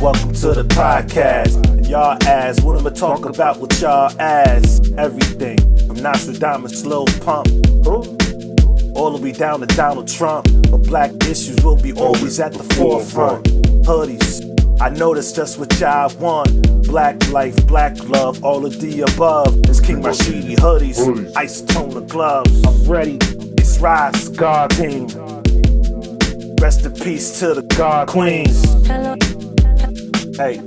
Welcome to the podcast. Y'all ask, what I'ma talk about with y'all ass? Everything from Nostradamus, Lil Pump, all the way down to Donald Trump. But black issues will be always at the forefront. Hoodies, I know that's just what y'all want. Black life, black love, all of the above. It's King Rashidi hoodies, ice toner gloves. I'm ready, it's Rise God Team. Rest in peace to the God Queens. Hey.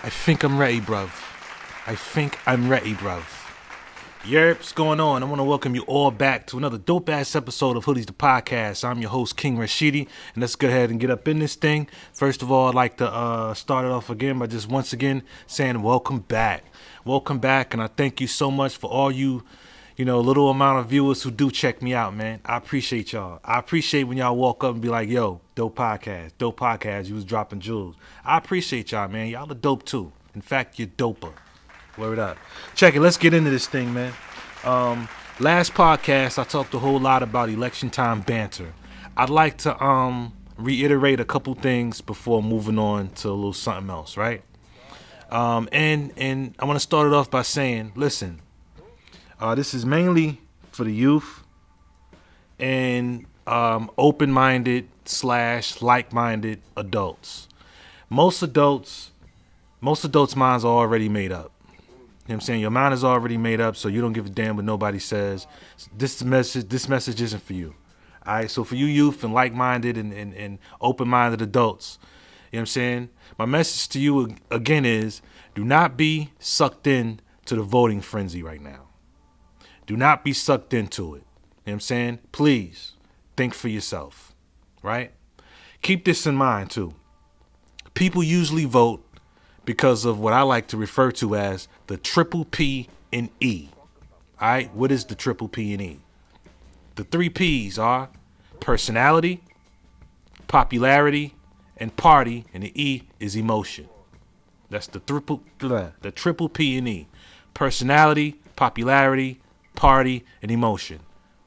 I think I'm ready, bruv. Yerp, what's going on? I want to welcome you all back to another dope-ass episode of Hoodies the Podcast. I'm your host, King Rashidi, and let's go ahead and get up in this thing. First of all, I'd like to start it off again by just once again saying welcome back. Welcome back, and I thank you so much for all you little amount of viewers who do check me out, man. I appreciate y'all. I appreciate when y'all walk up and be like, yo, dope podcast, you was dropping jewels. I appreciate y'all, man. Y'all are dope too. In fact, you're doper. Word up. Check it. Let's get into this thing, man. Last podcast, I talked a whole lot about election time banter. I'd like to reiterate a couple things before moving on to a little something else, right? And I want to start it off by saying, listen, this is mainly for the youth and open-minded / like-minded adults. Most adults' minds are already made up. You know what I'm saying? Your mind is already made up, so you don't give a damn what nobody says. This message isn't for you. All right, so for you youth and like-minded and open-minded adults, you know what I'm saying? My message to you again is, do not be sucked in to the voting frenzy right now. Do not be sucked into it. You know what I'm saying? Please think for yourself, right? Keep this in mind too. People usually vote because of what I like to refer to as the triple P and E. All right? What is the triple P and E? The 3 P's are personality, popularity, and party, and the E is emotion. That's the triple P and E. Personality, popularity, party, and emotion.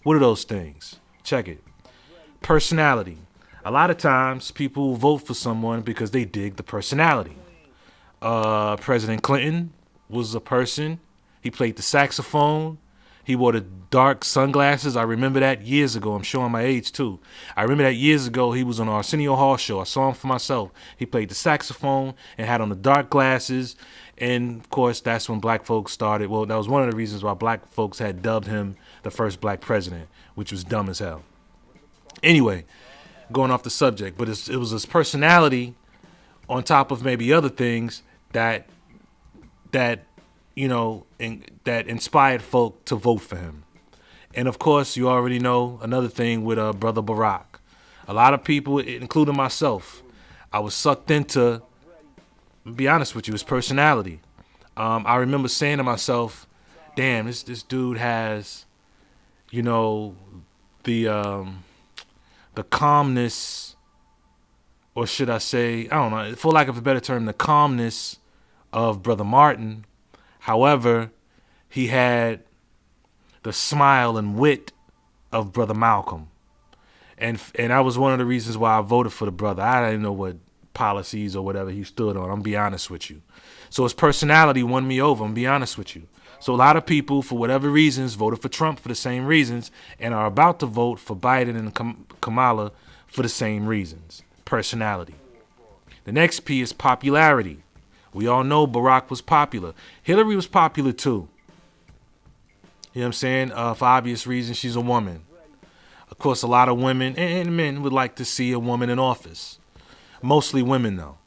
What are those things? Check it. Personality. A lot of times people vote for someone because they dig the personality. President Clinton was a person. He played the saxophone. He wore the dark sunglasses. I remember that years ago. I'm showing my age too. I remember that years ago he was on Arsenio Hall show. I saw him for myself. He played the saxophone and had on the dark glasses. And of course, that's when black folks started. Well, that was one of the reasons why black folks had dubbed him the first black president, which was dumb as hell. Anyway, going off the subject, but it was his personality on top of maybe other things that inspired folk to vote for him. And of course, you already know another thing with Brother Barack. A lot of people, including myself, I was sucked into, to be honest with you, his personality. I remember saying to myself, damn, this dude has, the calmness, or should I say, I don't know, for lack of a better term, the calmness of Brother Martin. However, he had the smile and wit of Brother Malcolm. And that was one of the reasons why I voted for the brother. I didn't know what policies or whatever he stood on. I'm going to be honest with you. So his personality won me over. I'm going to be honest with you. So a lot of people, for whatever reasons, voted for Trump for the same reasons and are about to vote for Biden and Kamala for the same reasons. Personality. The next P is popularity. We all know Barack was popular. Hillary was popular too. You know what I'm saying? For obvious reasons, she's a woman. Of course, a lot of women and men would like to see a woman in office. Mostly women, though.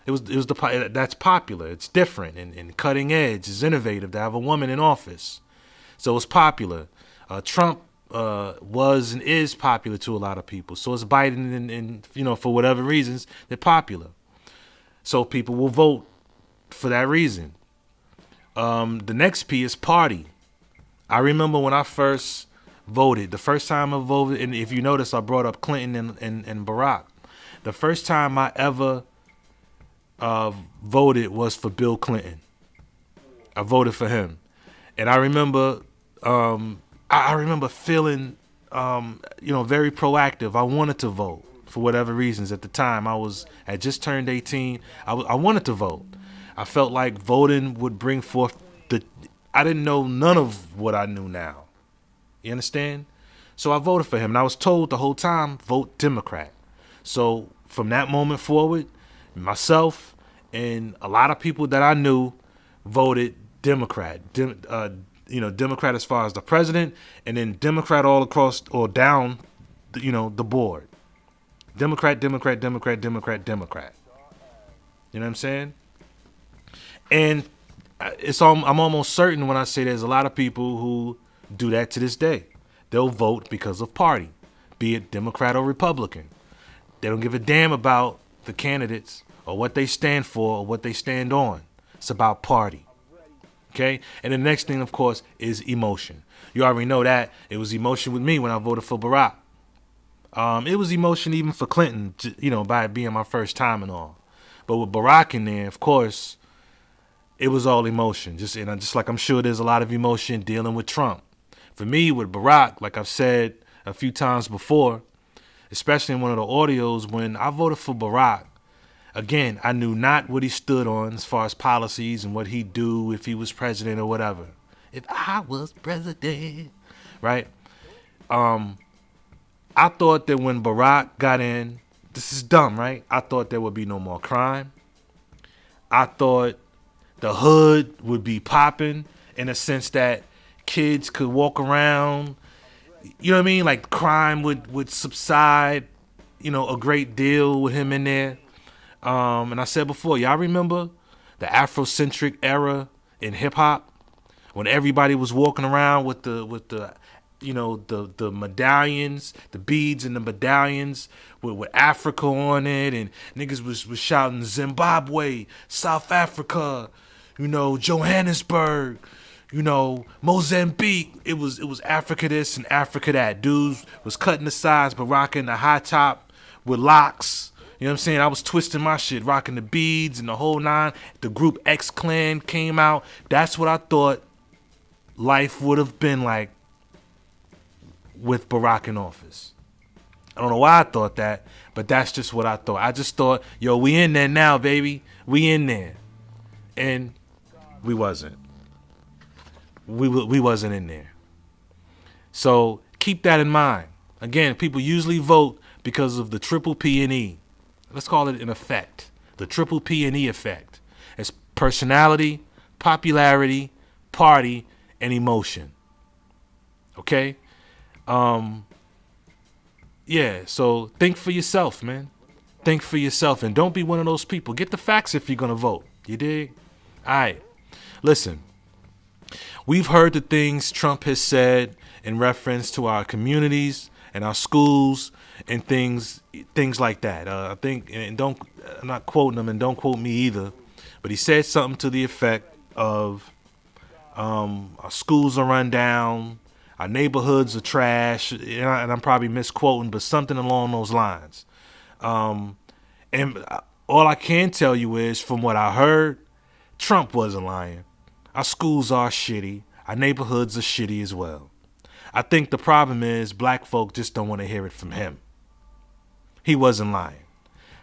That's popular. It's different and cutting edge. It's innovative to have a woman in office. So it's popular. Trump was and is popular to a lot of people. So it's Biden and for whatever reasons, they're popular. So people will vote for that reason. The next P is party. I remember when I first voted, the first time I voted, and if you notice, I brought up Clinton and Barack. The first time I ever voted was for Bill Clinton. I voted for him, and I remember, I remember feeling, very proactive. I wanted to vote for whatever reasons. At the time, had just turned 18. I wanted to vote. I felt like voting would bring forth I didn't know none of what I knew now. You understand? So I voted for him, and I was told the whole time, vote Democrat. So from that moment forward, myself and a lot of people that I knew voted Democrat. Democrat as far as the president, and then Democrat all across or down, the board. Democrat, Democrat, Democrat, Democrat, Democrat. You know what I'm saying? And I'm almost certain when I say there's a lot of people who do that to this day. They'll vote because of party, be it Democrat or Republican. They don't give a damn about the candidates or what they stand for or what they stand on. It's about party. Okay? And the next thing, of course, is emotion. You already know that. It was emotion with me when I voted for Barack. It was emotion even for Clinton, by it being my first time and all. But with Barack in there, of course, it was all emotion. Just like I'm sure there's a lot of emotion dealing with Trump. For me, with Barack, like I've said a few times before, especially in one of the audios, when I voted for Barack, again, I knew not what he stood on as far as policies and what he'd do if he was president or whatever. If I was president, right? I thought that when Barack got in, this is dumb, right? I thought there would be no more crime. I thought the hood would be popping in a sense that kids could walk around. You know what I mean? Like crime would subside, a great deal with him in there. And I said before, y'all remember the Afrocentric era in hip hop when everybody was walking around with the medallions, the beads and the medallions with Africa on it, and niggas was shouting Zimbabwe, South Africa, Johannesburg, Mozambique. It was Africa this and Africa that. Dudes was cutting the sides but rocking the high top with locks. You know what I'm saying? I was twisting my shit, rocking the beads and the whole nine. The group X Clan came out. That's what I thought life would have been like with Barack in office. I don't know why I thought that, but that's just what I thought. I just thought, yo, we in there now, baby. We in there. And we wasn't. We wasn't in there. So keep that in mind. Again, people usually vote because of the triple P and E. Let's call it an effect. The triple P and E effect. It's personality, popularity, party, and emotion. Okay? So think for yourself, man. Think for yourself, and don't be one of those people. Get the facts if you're going to vote. You dig? All right. Listen, we've heard the things Trump has said in reference to our communities and our schools and things like that. I think, and I'm not quoting him, and don't quote me either, but he said something to the effect of our schools are run down, our neighborhoods are trash, and I'm probably misquoting, but something along those lines. And all I can tell you is, from what I heard, Trump wasn't lying. Our schools are shitty. Our neighborhoods are shitty as well. I think the problem is black folk just don't want to hear it from him. He wasn't lying.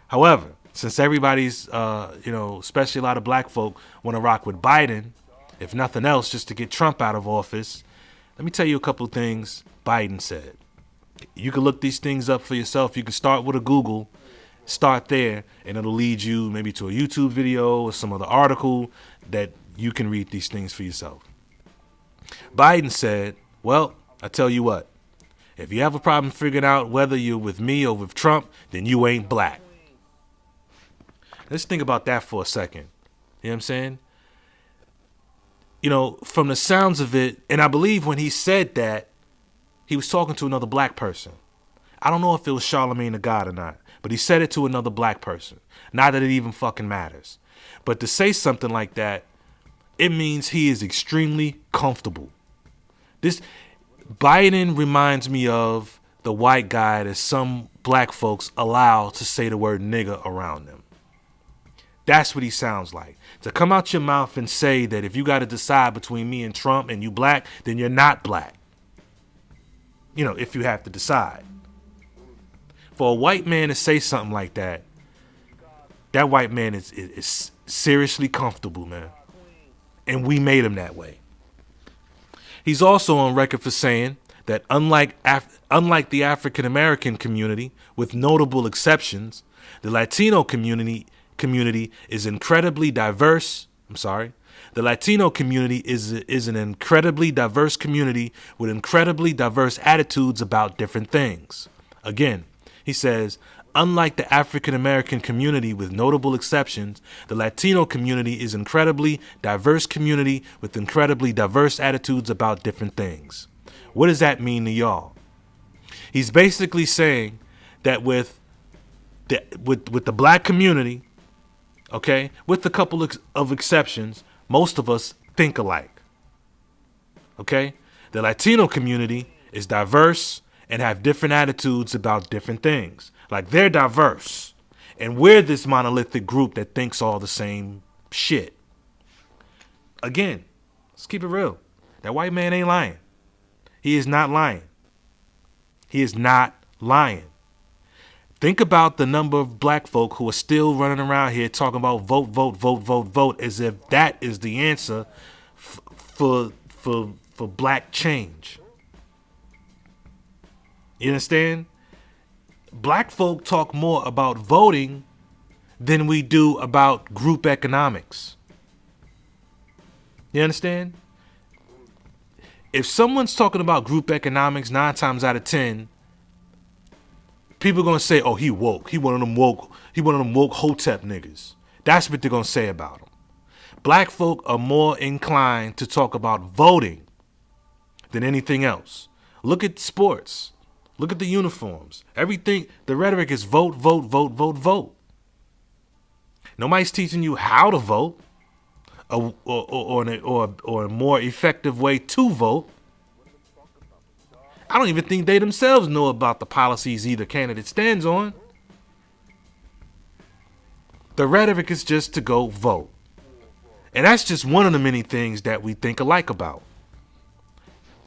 However, since everybody's, especially a lot of black folk want to rock with Biden, if nothing else, just to get Trump out of office, let me tell you a couple of things Biden said. You can look these things up for yourself. You can start with a Google, start there, and it'll lead you maybe to a YouTube video or some other article that you can read these things for yourself. Biden said, well, I tell you what, if you have a problem figuring out whether you're with me or with Trump, then you ain't black. Let's think about that for a second. You know what I'm saying? From the sounds of it, and I believe when he said that, he was talking to another black person. I don't know if it was Charlamagne the God or not, but he said it to another black person. Not that it even fucking matters. But to say something like that, it means he is extremely comfortable. This Biden reminds me of the white guy that some black folks allow to say the word nigger around them. That's what he sounds like. To come out your mouth and say that if you got to decide between me and Trump and you black, then you're not black. You know, if you have to decide. For a white man to say something like that, that white man is seriously comfortable, man. And we made him that way. He's also on record for saying that unlike the African American community, with notable exceptions, the Latino community is incredibly diverse. The Latino community is an incredibly diverse community with incredibly diverse attitudes about different things. Again, he says, unlike the African American community with notable exceptions, the Latino community is an incredibly diverse community with incredibly diverse attitudes about different things. What does that mean to y'all? He's basically saying that with the black community, okay, with a couple of exceptions, most of us think alike. Okay? The Latino community is diverse and have different attitudes about different things. Like, they're diverse. And we're this monolithic group that thinks all the same shit. Again, let's keep it real. That white man ain't lying. He is not lying. He is not lying. Think about the number of black folk who are still running around here talking about vote, vote, vote, vote, vote, as if that is the answer for black change. You understand? Black folk talk more about voting than we do about group economics. You understand? If someone's talking about group economics 9 times out of 10, people are going to say, oh, he woke. He one of them woke Hotep niggas. That's what they're going to say about him. Black folk are more inclined to talk about voting than anything else. Look at sports. Look at the uniforms. Everything, the rhetoric is vote, vote, vote, vote, vote. Nobody's teaching you how to vote or a more effective way to vote. I don't even think they themselves know about the policies either candidate stands on. The rhetoric is just to go vote. And that's just one of the many things that we think alike about.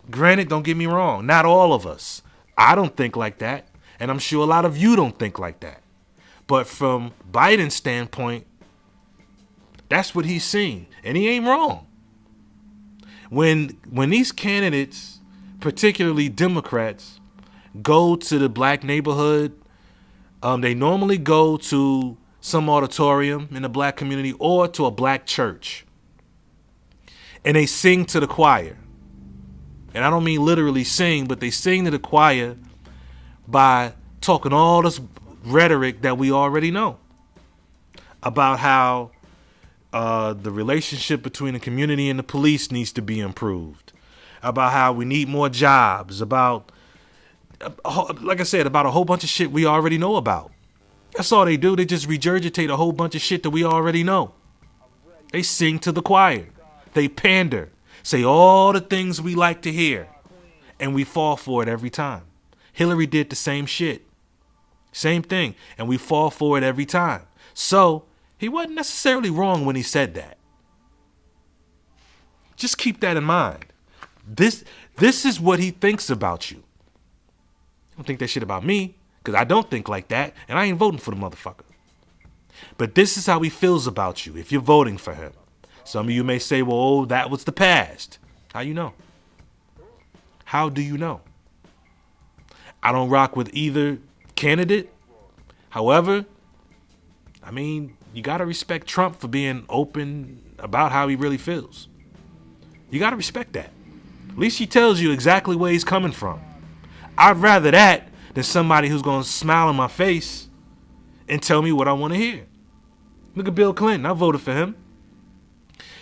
Granted, don't get me wrong, not all of us. I don't think like that, and I'm sure a lot of you don't think like that. But from Biden's standpoint, that's what he's seeing, and he ain't wrong. When these candidates, particularly Democrats, go to the black neighborhood, they normally go to some auditorium in the black community or to a black church, and they sing to the choir. And I don't mean literally sing, but they sing to the choir by talking all this rhetoric that we already know about how the relationship between the community and the police needs to be improved, about how we need more jobs, about, like I said, about a whole bunch of shit we already know about. That's all they do. They just regurgitate a whole bunch of shit that we already know. They sing to the choir. They pander. Say all the things we like to hear, and we fall for it every time. Hillary did the same shit. Same thing, and we fall for it every time. So, he wasn't necessarily wrong when he said that. Just keep that in mind. This is what he thinks about you. Don't think that shit about me, because I don't think like that, and I ain't voting for the motherfucker. But this is how he feels about you if you're voting for him. Some of you may say, well, oh, that was the past. How you know? How do you know? I don't rock with either candidate. However, I mean, you got to respect Trump for being open about how he really feels. You got to respect that. At least he tells you exactly where he's coming from. I'd rather that than somebody who's going to smile in my face and tell me what I want to hear. Look at Bill Clinton. I voted for him.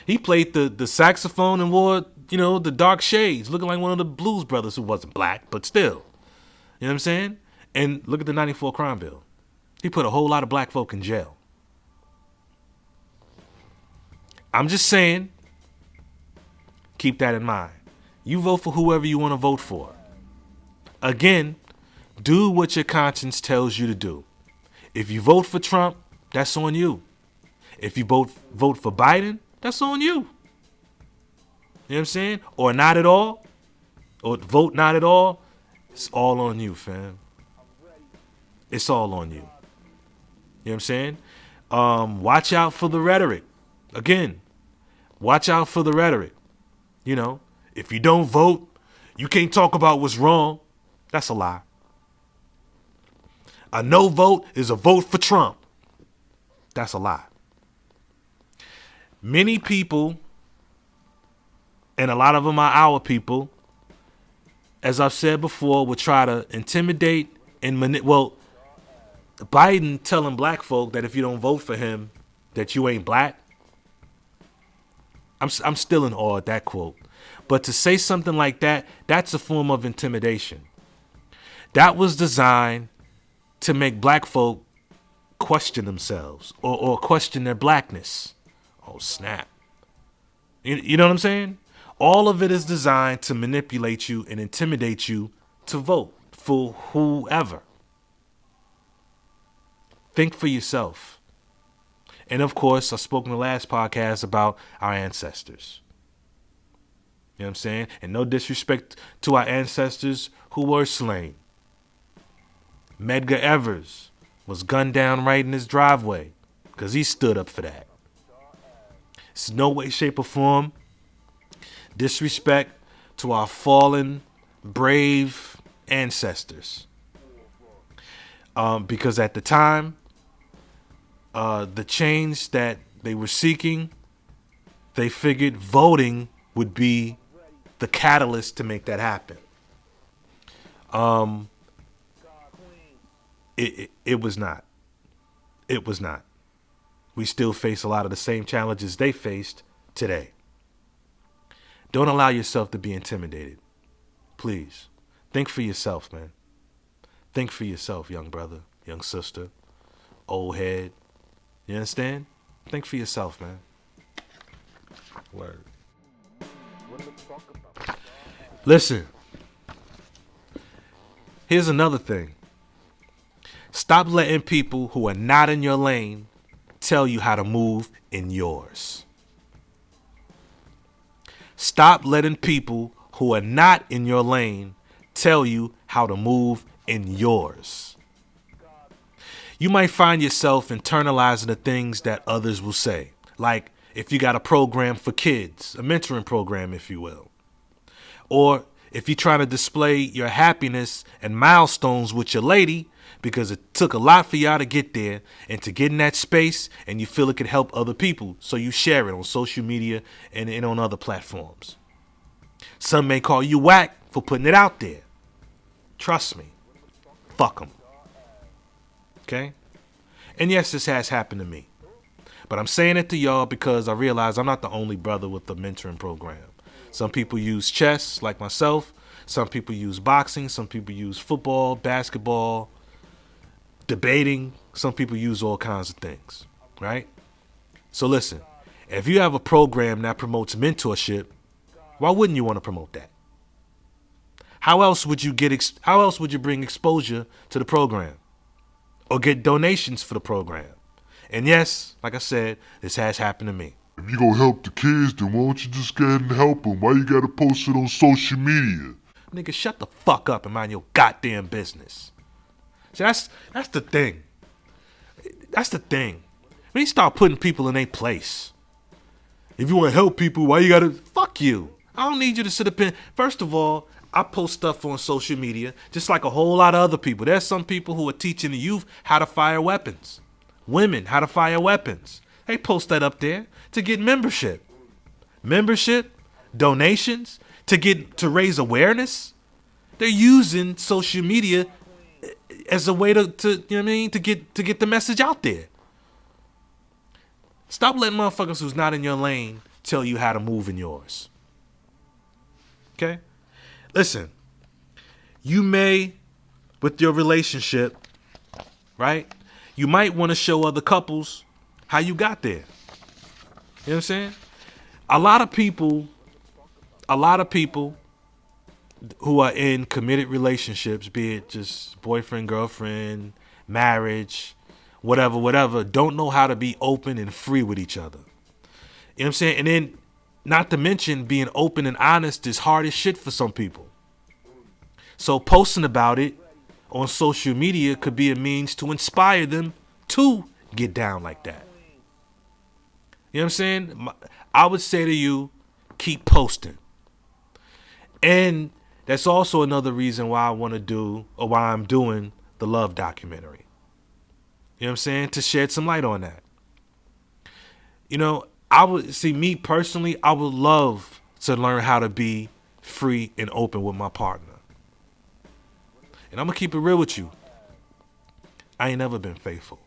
He played the saxophone and wore, the dark shades, looking like one of the Blues Brothers who wasn't black, but still. You know what I'm saying? And look at the 94 crime bill. He put a whole lot of black folk in jail. I'm just saying, keep that in mind. You vote for whoever you want to vote for. Again, do what your conscience tells you to do. If you vote for Trump, that's on you. If you vote for Biden, that's on you. You know what I'm saying? Or not at all, or vote not at all. It's all on you, fam. It's all on you. You know what I'm saying? Watch out for the rhetoric. Again, watch out for the rhetoric. You know, if you don't vote, you can't talk about what's wrong. That's a lie. A no vote is a vote for Trump. That's a lie. Many people, and a lot of them are our people, as I've said before, will try to intimidate and Biden telling black folk that if you don't vote for him, that you ain't black. I'm still in awe at that quote. But to say something like that, that's a form of intimidation. That was designed to make black folk question themselves or question their blackness. Oh, snap. You know what I'm saying? All of it is designed to manipulate you and intimidate you to vote for whoever. Think for yourself. And of course, I spoke in the last podcast about our ancestors. You know what I'm saying? And no disrespect to our ancestors who were slain. Medgar Evers was gunned down right in his driveway because he stood up for that. It's no way, shape, or form disrespect to our fallen, brave ancestors. Because at the time, the change that they were seeking, they figured voting would be the catalyst to make that happen. It was not. It was not. We still face a lot of the same challenges they faced today. Don't allow yourself to be intimidated. Please. Think for yourself, man. Think for yourself, young brother, young sister, old head. You understand? Think for yourself, man. Word. Listen. Here's another thing. Stop letting people who are not in your lane tell you how to move in yours. Stop letting people who are not in your lane tell you how to move in yours. You might find yourself internalizing the things that others will say. Like if you got a program for kids, a mentoring program, if you will. Or if you're trying to display your happiness and milestones with your lady, because it took a lot for y'all to get there and to get in that space, and you feel it could help other people. So you share it on social media and on other platforms. Some may call you whack for putting it out there. Trust me. Fuck them. Okay? And yes, this has happened to me. But I'm saying it to y'all because I realize I'm not the only brother with the mentoring program. Some people use chess, like myself. Some people use boxing. Some people use football, basketball, debating. Some people use all kinds of things, right? So listen, if you have a program that promotes mentorship, why wouldn't you want to promote that? How else would you bring exposure to the program or get donations for the program? And yes, like I said, this has happened to me. If you gonna help the kids, then why don't you just go ahead and help them? Why you gotta post it on social media? Nigga, shut the fuck up and mind your goddamn business. See, that's the thing. That's the thing. When you start putting people in their place. If you want to help people, why you gotta... Fuck you. I don't need you to sit up in... First of all, I post stuff on social media just like a whole lot of other people. There's some people who are teaching the youth how to fire weapons. Women, how to fire weapons. They post that up there to get membership. Membership, donations, to raise awareness. They're using social media as a way to you know what I mean, to get the message out there. Stop letting motherfuckers who's not in your lane tell you how to move in yours. Okay? Listen, you may, with your relationship, right? You might want to show other couples how you got there. You know what I'm saying? A lot of people who are in committed relationships, be it just boyfriend, girlfriend, marriage, whatever, don't know how to be open and free with each other. You know what I'm saying? And then, not to mention, being open and honest is hard as shit for some people. So posting about it on social media could be a means to inspire them to get down like that. You know what I'm saying? I would say to you, keep posting. And that's also another reason why I want to do, or why I'm doing, the love documentary. You know what I'm saying? To shed some light on that. You know, I would see, me personally, I would love to learn how to be free and open with my partner. And I'm going to keep it real with you. I ain't never been faithful.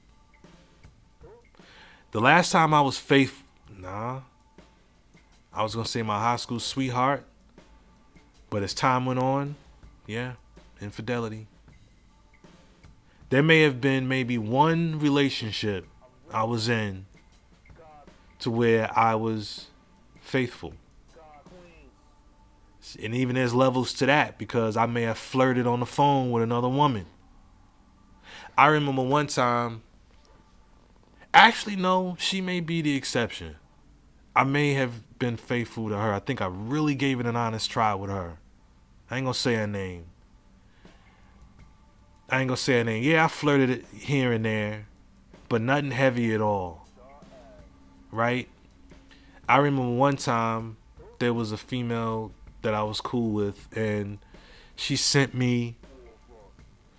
The last time I was faithful, I was going to say my high school sweetheart. But as time went on, infidelity. There may have been maybe one relationship I was in to where I was faithful. And even there's levels to that, because I may have flirted on the phone with another woman. I remember one time, actually no, she may be the exception. I may have been faithful to her. I think I really gave it an honest try with her. I ain't gonna say her name. Yeah, I flirted it here and there, but nothing heavy at all. Right? I remember one time there was a female that I was cool with, and she sent me,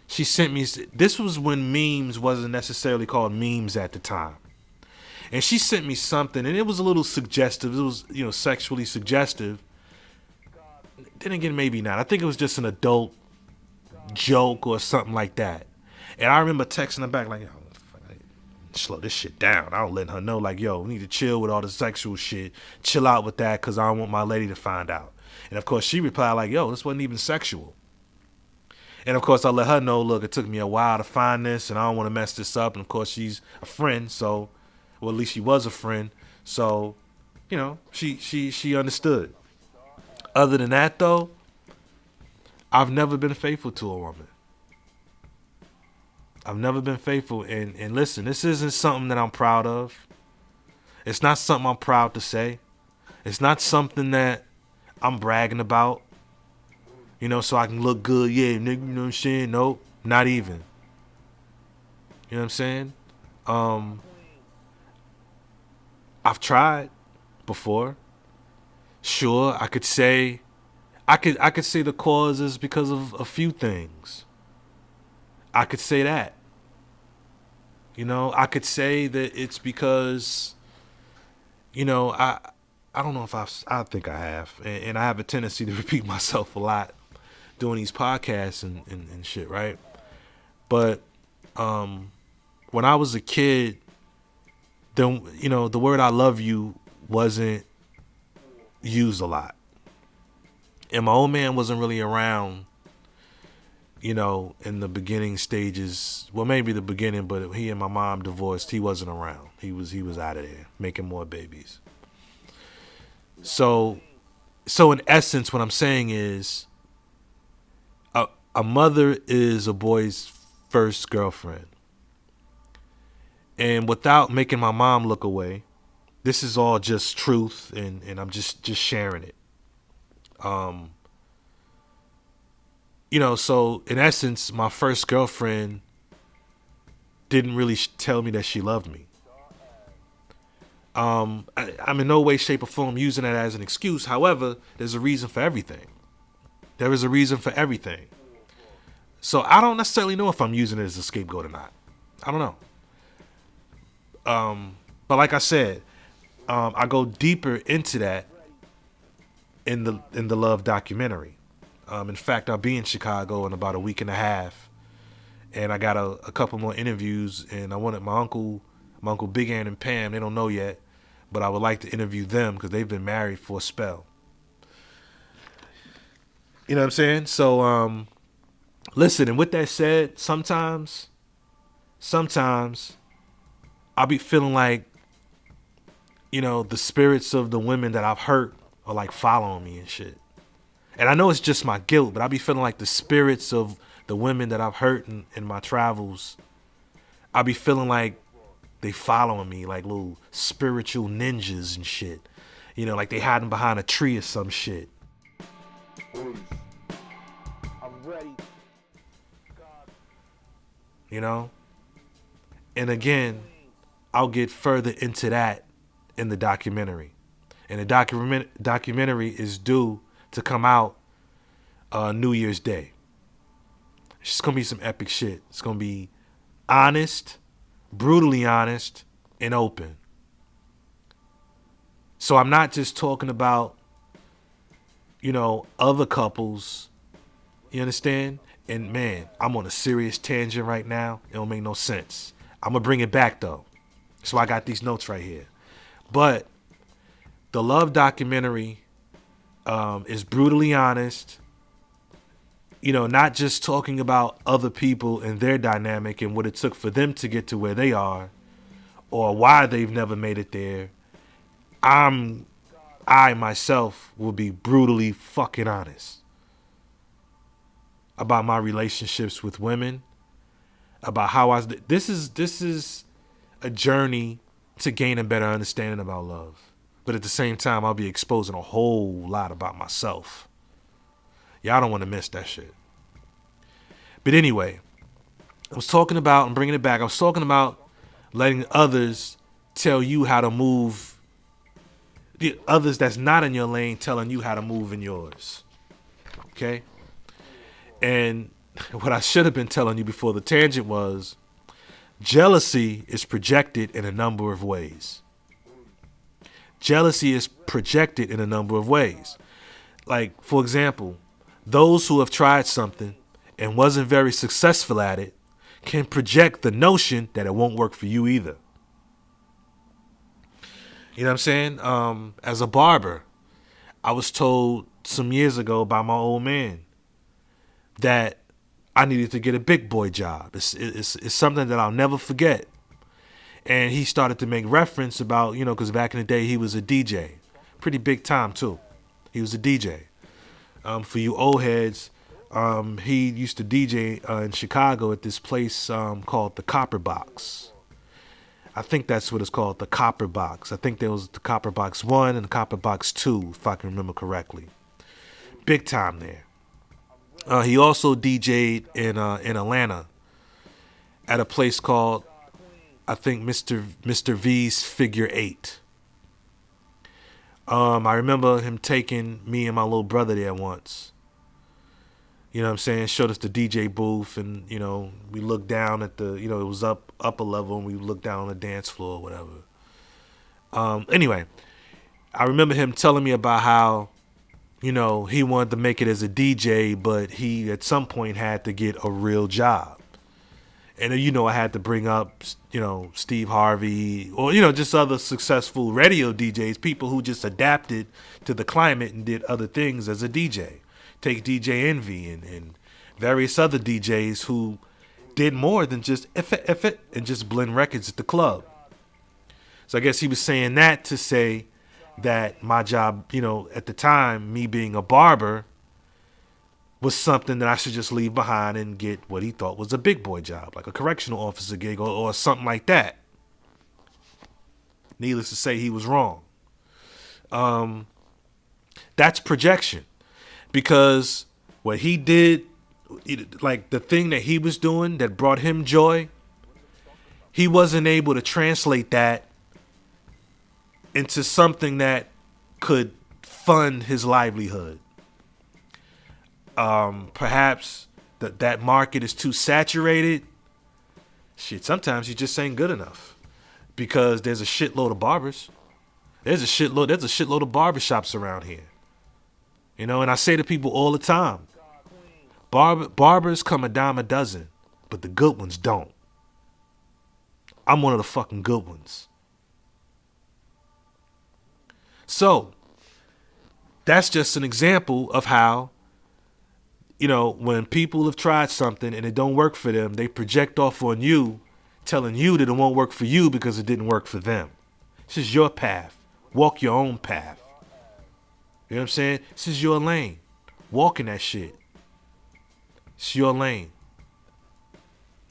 this was when memes wasn't necessarily called memes at the time. And she sent me something, and it was a little suggestive. It was, sexually suggestive. Then again, maybe not. I think it was just an adult joke or something like that. And I remember texting her back like, yo, slow this shit down. I don't let her know, like, yo, we need to chill with all the sexual shit. Chill out with that, because I don't want my lady to find out. And of course, she replied like, yo, this wasn't even sexual. And of course, I let her know, look, it took me a while to find this, and I don't want to mess this up. And of course, she's a friend, so, well, at least she was a friend. So, she understood. Other than that, though, I've never been faithful to a woman. I've never been faithful. And listen, this isn't something that I'm proud of. It's not something I'm proud to say. It's not something that I'm bragging about, so I can look good. Yeah, nigga, you know what I'm saying? Nope, not even. You know what I'm saying? I've tried before. Sure, I could say the cause is because of a few things. I could say that. I could say that it's because, I don't know if I think I have. And I have a tendency to repeat myself a lot doing these podcasts and shit, right? But when I was a kid, then, the word I love you wasn't used a lot. And my old man wasn't really around, in the beginning stages. Well, maybe the beginning, but he and my mom divorced. He wasn't around. He was out of there making more babies. So in essence, what I'm saying is, a mother is a boy's first girlfriend. And without making my mom look away, this is all just truth, and I'm just sharing it. So in essence, my first girlfriend didn't really tell me that she loved me. I'm in no way, shape, or form using that as an excuse. However, there's a reason for everything. There is a reason for everything. So I don't necessarily know if I'm using it as a scapegoat or not. I don't know. But like I said, I go deeper into that in the Love documentary. In fact, I'll be in Chicago in about a week and a half, and I got a couple more interviews. And I wanted my uncle Big Aaron and Pam. They don't know yet, but I would like to interview them because they've been married for a spell. You know what I'm saying? So, listen. And with that said, sometimes I'll be feeling like, the spirits of the women that I've hurt are like following me and shit. And I know it's just my guilt, but I'll be feeling like the spirits of the women that I've hurt in my travels, I be feeling like they following me like little spiritual ninjas and shit. You know, like they hiding behind a tree or some shit. I'm ready. You know? And again, I'll get further into that in the documentary. And the documentary is due to come out New Year's Day. It's just gonna be some epic shit. It's gonna be honest, brutally honest, and open. So I'm not just talking about, you know, other couples. You understand? And man, I'm on a serious tangent right now. It don't make no sense. I'm gonna bring it back though. So I got these notes right here. But the love documentary is brutally honest. You know, not just talking about other people and their dynamic and what it took for them to get to where they are or why they've never made it there. I myself will be brutally fucking honest about my relationships with women, about how this is a journey to gain a better understanding about love. But at the same time, I'll be exposing a whole lot about myself. Y'all don't want to miss that shit. But anyway, I'm bringing it back. I was talking about letting others tell you how to move. The others that's not in your lane telling you how to move in yours. Okay? And what I should have been telling you before the tangent was jealousy is projected in a number of ways. Jealousy is projected in a number of ways. Like, for example, those who have tried something and wasn't very successful at it can project the notion that it won't work for you either. You know what I'm saying? As a barber, I was told some years ago by my old man that I needed to get a big boy job. It's something that I'll never forget. And he started to make reference about, you know, because back in the day he was a DJ. Pretty big time, too. He was a DJ. For you old heads, he used to DJ in Chicago at this place called the Copper Box. I think that's what it's called, the Copper Box. I think there was the Copper Box 1 and the Copper Box 2, if I can remember correctly. Big time there. He also DJ'd in Atlanta at a place called, I think, Mr. V's Figure 8. I remember him taking me and my little brother there once. You know what I'm saying? Showed us the DJ booth, and, you know, we looked down at the, you know, it was upper level, and we looked down on the dance floor or whatever. Anyway, I remember him telling me about how, you know, he wanted to make it as a DJ, but he at some point had to get a real job. And, you know, I had to bring up, you know, Steve Harvey or, you know, just other successful radio DJs, people who just adapted to the climate and did other things as a DJ. Take DJ Envy and various other DJs who did more than just F it and just blend records at the club. So I guess he was saying that to say that my job, you know, at the time, me being a barber, was something that I should just leave behind and get what he thought was a big boy job, like a correctional officer gig or something like that. Needless to say, he was wrong. That's projection. Because what he did, like the thing that he was doing that brought him joy, he wasn't able to translate that into something that could fund his livelihood. Perhaps that market is too saturated. Shit, sometimes you just ain't good enough because there's a shitload of barbers. There's a shitload of barbershops around here. You know, and I say to people all the time, barbers come a dime a dozen, but the good ones don't. I'm one of the fucking good ones. So, that's just an example of how, you know, when people have tried something and it don't work for them, they project off on you, telling you that it won't work for you because it didn't work for them. This is your path. Walk your own path. You know what I'm saying? This is your lane. Walk in that shit. It's your lane.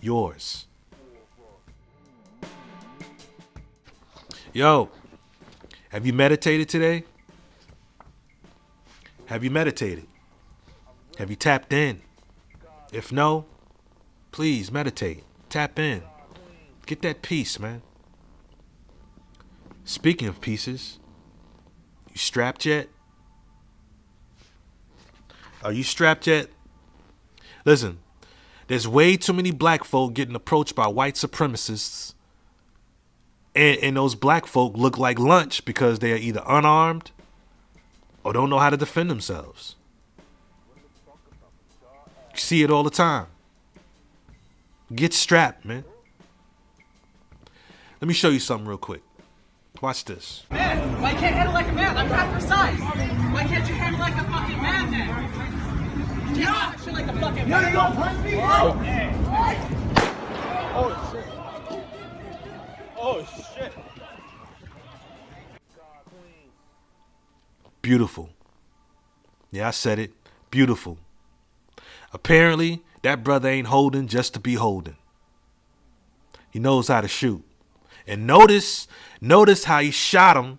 Yours. Yo, have you meditated today? Have you meditated? Have you tapped in? If no, please meditate. Tap in. Get that peace, man. Speaking of pieces, you strapped yet? Are you strapped yet? Listen, there's way too many black folk getting approached by white supremacists. And those black folk look like lunch because they are either unarmed or don't know how to defend themselves. You see it all the time. Get strapped, man. Let me show you something real quick. Watch this. Man, why can't you handle like a man? I'm half your size. Why can't you handle like a fucking man then? You don't shit like a fucking man. You don't punch me, bro. Oh shit. Oh shit. Beautiful. Yeah, I said it. Beautiful. Apparently, that brother ain't holding just to be holding. He knows how to shoot. And notice how he shot him,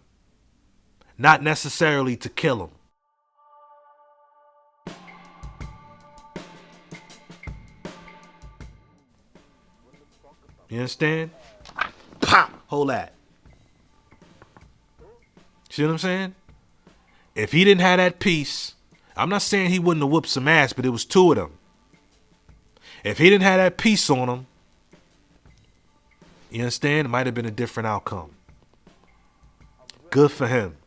not necessarily to kill him. You understand? Pop! Hold that. See what I'm saying? If he didn't have that piece, I'm not saying he wouldn't have whooped some ass, but it was two of them. If he didn't have that piece on him, you understand? It might have been a different outcome. Good for him.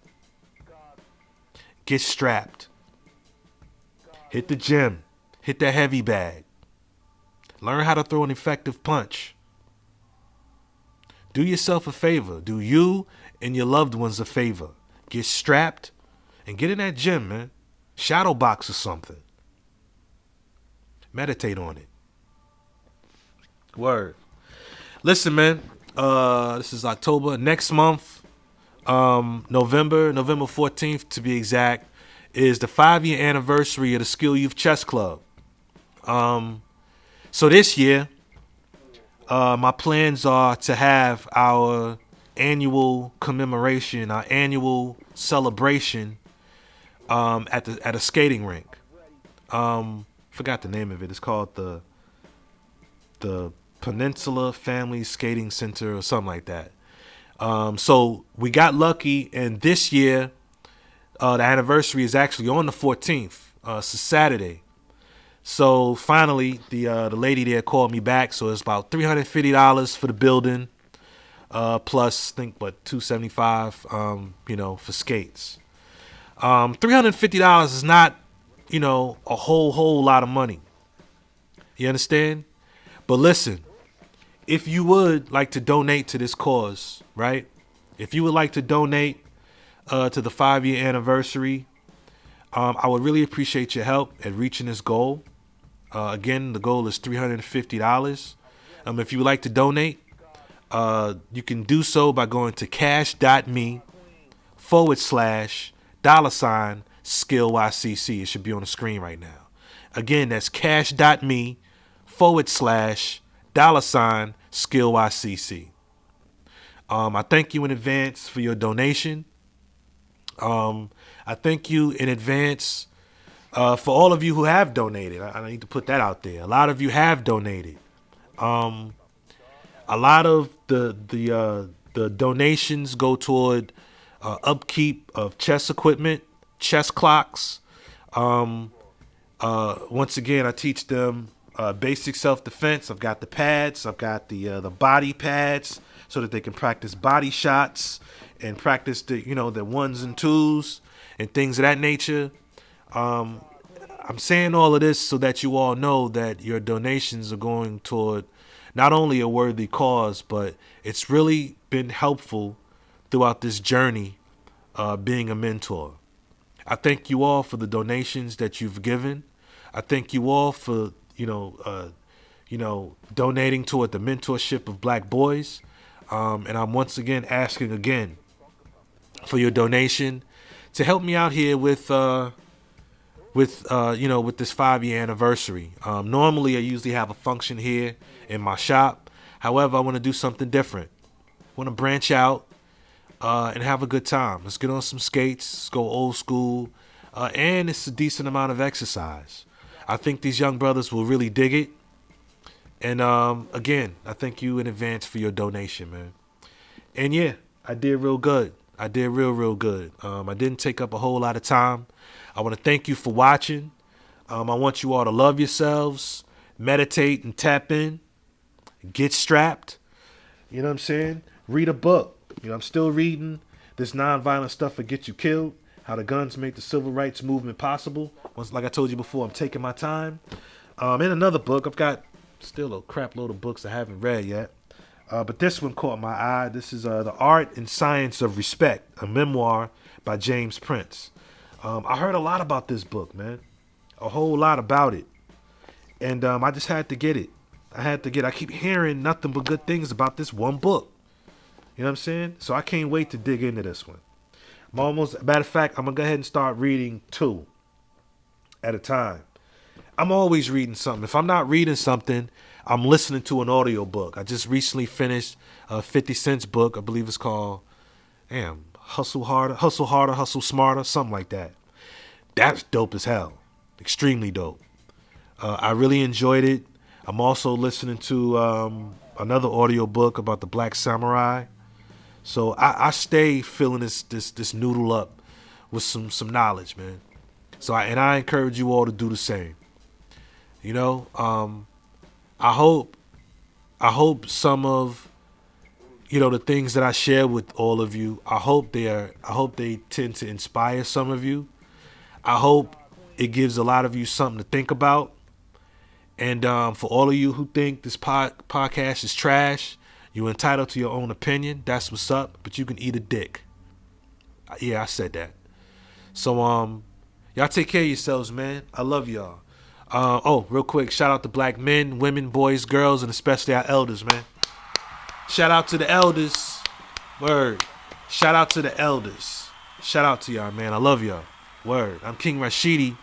Get strapped. Hit the gym. Hit that heavy bag. Learn how to throw an effective punch. Do yourself a favor. Do you and your loved ones a favor. Get strapped and get in that gym, man. Shadow box or something. Meditate on it. Word. Listen, man. This is October. Next month, November 14th to be exact, is the 5-year anniversary of the Skill Youth Chess Club. So this year, my plans are to have our annual commemoration, our annual celebration at a skating rink. Forgot the name of it. It's called the Peninsula Family Skating Center or something like that. So we got lucky, and this year the anniversary is actually on the 14th. It's a Saturday. So finally, the lady there called me back. So it's about $350 for the building, plus I think $275, for skates. $350 is not, a whole lot of money. You understand? But listen, if you would like to donate to this cause, right? If you would like to donate to the 5-year anniversary, I would really appreciate your help at reaching this goal. Again, the goal is $350. If you would like to donate, you can do so by going to cash.me/$SkillYCC. It should be on the screen right now. Again, that's cash.me/$SkillYCC. I thank you in advance for your donation. I thank you in advance for all of you who have donated. I need to put that out there. A lot of you have donated. A lot of the donations go toward upkeep of chess equipment, chess clocks. Once again, I teach them basic self-defense. I've got the pads. I've got the body pads so that they can practice body shots and practice the ones and twos and things of that nature. I'm saying all of this so that you all know that your donations are going toward not only a worthy cause, but it's really been helpful throughout this journey being a mentor. I thank you all for the donations that you've given. I thank you all for, donating toward the mentorship of black boys. And I'm once again asking again for your donation to help me out here with this 5-year anniversary. Normally I usually have a function here in my shop. However, I want to do something different. I want to branch out. and have a good time. Let's get on some skates. Let's go old school. And it's a decent amount of exercise. I think these young brothers will really dig it. And again, I thank you in advance for your donation, man. And yeah, I did real good. I did real good. I didn't take up a whole lot of time. I want to thank you for watching. I want you all to love yourselves, meditate and tap in, get strapped. You know what I'm saying? Read a book. I'm still reading this nonviolent stuff that gets you killed. How the guns make the civil rights movement possible. Once, like I told you before, I'm taking my time. In another book, I've got still a crap load of books I haven't read yet. But this one caught my eye. This is The Art and Science of Respect, a memoir by James Prince. I heard a lot about this book, man. A whole lot about it. And I just had to get it. I keep hearing nothing but good things about this one book. You know what I'm saying? So I can't wait to dig into this one. Matter of fact, I'm going to go ahead and start reading 2 at a time. I'm always reading something. If I'm not reading something, I'm listening to an audio book. I just recently finished a 50 Cent's book. I believe it's called, Hustle Harder, Hustle Smarter, something like that. That's dope as hell. Extremely dope. I really enjoyed it. I'm also listening to another audio book about the Black Samurai. So I stay filling this noodle up with some knowledge, man. So I encourage you all to do the same. I hope some of the things that I share with all of you, I hope they tend to inspire some of you. I hope it gives a lot of you something to think about. And for all of you who think this podcast is trash, you're entitled to your own opinion. That's what's up. But you can eat a dick. Yeah, I said that. So y'all take care of yourselves, man. I love y'all. Real quick, shout out to black men, women, boys, girls, and especially our elders, man. Shout out to the elders. Word. Shout out to the elders. Shout out to y'all, man. I love y'all. Word. I'm King Rashidi.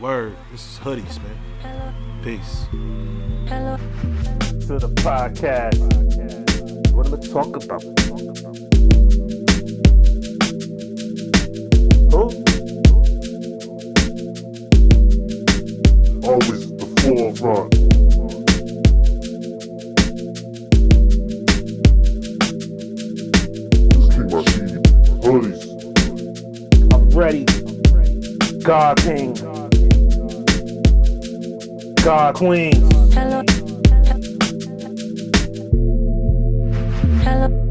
Word. This is Hoodies, man. Peace. To the podcast. What am I talking about? Who? Always at the forefront. This King Rashidi. Hoodies. I'm ready. God King. God Queen. Hello.